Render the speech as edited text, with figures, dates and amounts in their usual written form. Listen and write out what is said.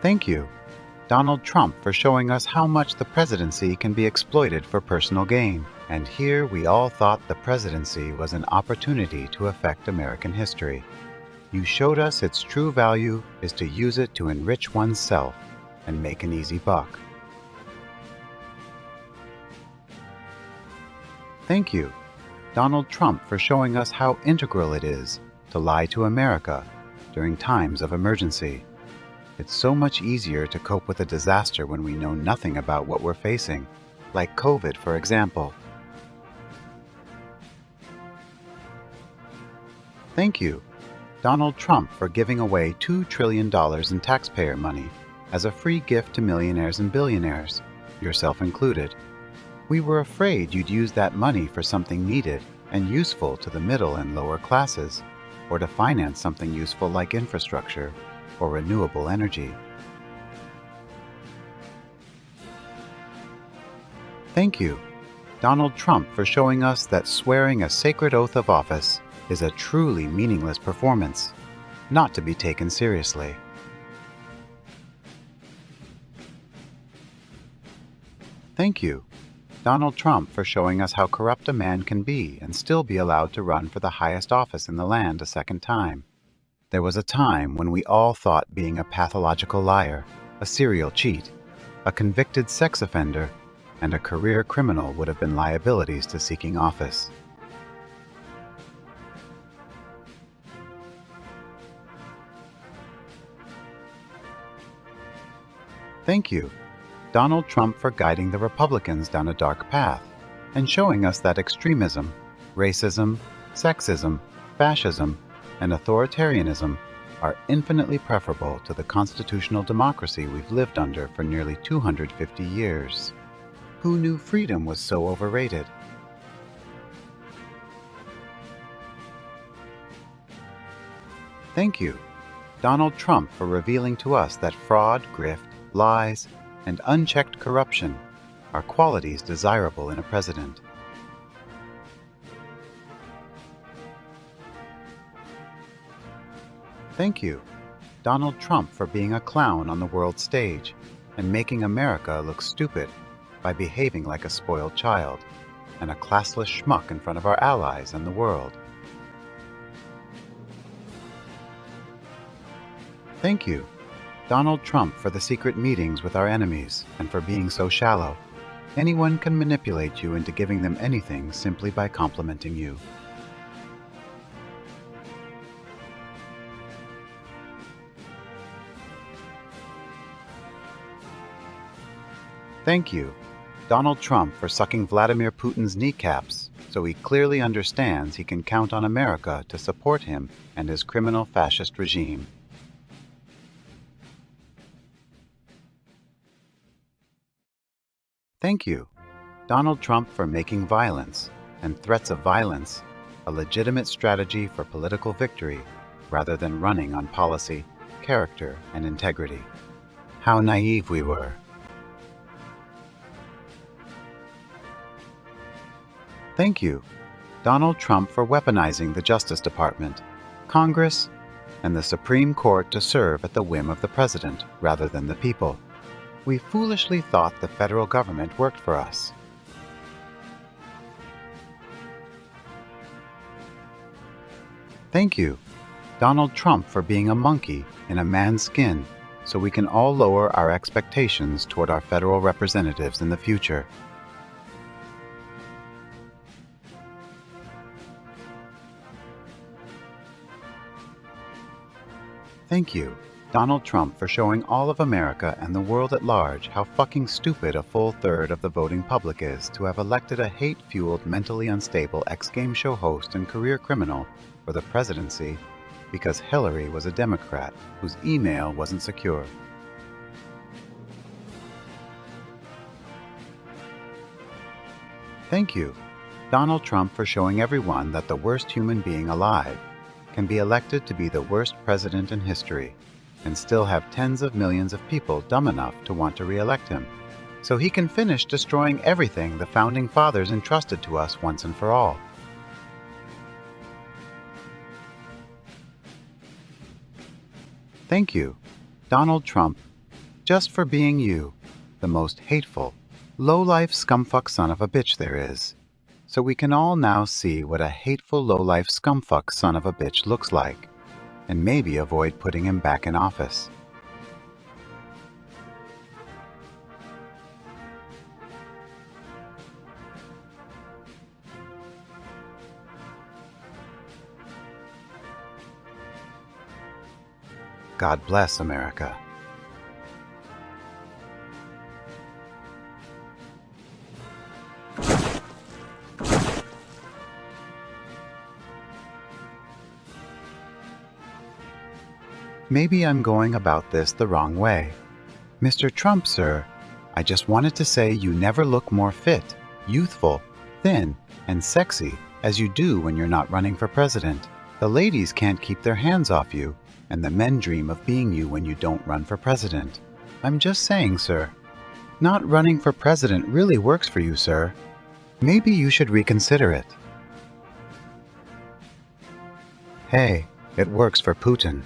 Thank you, Donald Trump, for showing us how much the presidency can be exploited for personal gain. And here we all thought the presidency was an opportunity to affect American history. You showed us its true value is to use it to enrich oneself and make an easy buck. Thank you, Donald Trump, for showing us how integral it is to lie to America during times of emergency. It's so much easier to cope with a disaster when we know nothing about what we're facing, like COVID, for example. Thank you, Donald Trump, for giving away $2 trillion in taxpayer money as a free gift to millionaires and billionaires, yourself included. We were afraid you'd use that money for something needed and useful to the middle and lower classes, or to finance something useful like infrastructure or renewable energy. Thank you, Donald Trump, for showing us that swearing a sacred oath of office is a truly meaningless performance, not to be taken seriously. Thank you, Donald Trump, for showing us how corrupt a man can be and still be allowed to run for the highest office in the land a second time. There was a time when we all thought being a pathological liar, a serial cheat, a convicted sex offender, and a career criminal would have been liabilities to seeking office. Thank you, Donald Trump, for guiding the Republicans down a dark path and showing us that extremism, racism, sexism, fascism, and authoritarianism are infinitely preferable to the constitutional democracy we've lived under for nearly 250 years. Who knew freedom was so overrated? Thank you, Donald Trump, for revealing to us that fraud, grift, lies, and unchecked corruption are qualities desirable in a president. Thank you, Donald Trump, for being a clown on the world stage and making America look stupid by behaving like a spoiled child and a classless schmuck in front of our allies and the world. Thank you, Donald Trump, for the secret meetings with our enemies and for being so shallow. Anyone can manipulate you into giving them anything simply by complimenting you. Thank you, Donald Trump, for sucking Vladimir Putin's kneecaps so he clearly understands he can count on America to support him and his criminal fascist regime. Thank you, Donald Trump, for making violence and threats of violence a legitimate strategy for political victory rather than running on policy, character, and integrity. How naive we were. Thank you, Donald Trump, for weaponizing the Justice Department, Congress, and the Supreme Court to serve at the whim of the president rather than the people. We foolishly thought the federal government worked for us. Thank you, Donald Trump, for being a monkey in a man's skin so we can all lower our expectations toward our federal representatives in the future. Thank you, Donald Trump, for showing all of America and the world at large how fucking stupid a full third of the voting public is to have elected a hate-fueled, mentally unstable ex-game show host and career criminal for the presidency because Hillary was a Democrat whose email wasn't secure. Thank you, Donald Trump, for showing everyone that the worst human being alive can be elected to be the worst president in history and still have tens of millions of people dumb enough to want to re-elect him, so he can finish destroying everything the Founding Fathers entrusted to us once and for all. Thank you, Donald Trump, just for being you, the most hateful, low-life scumfuck son of a bitch there is. So we can all now see what a hateful low-life scumfuck son of a bitch looks like, and maybe avoid putting him back in office. God bless America. Maybe I'm going about this the wrong way. Mr. Trump, sir, I just wanted to say you never look more fit, youthful, thin, and sexy as you do when you're not running for president. The ladies can't keep their hands off you, and the men dream of being you when you don't run for president. I'm just saying, sir. Not running for president really works for you, sir. Maybe you should reconsider it. Hey, it works for Putin.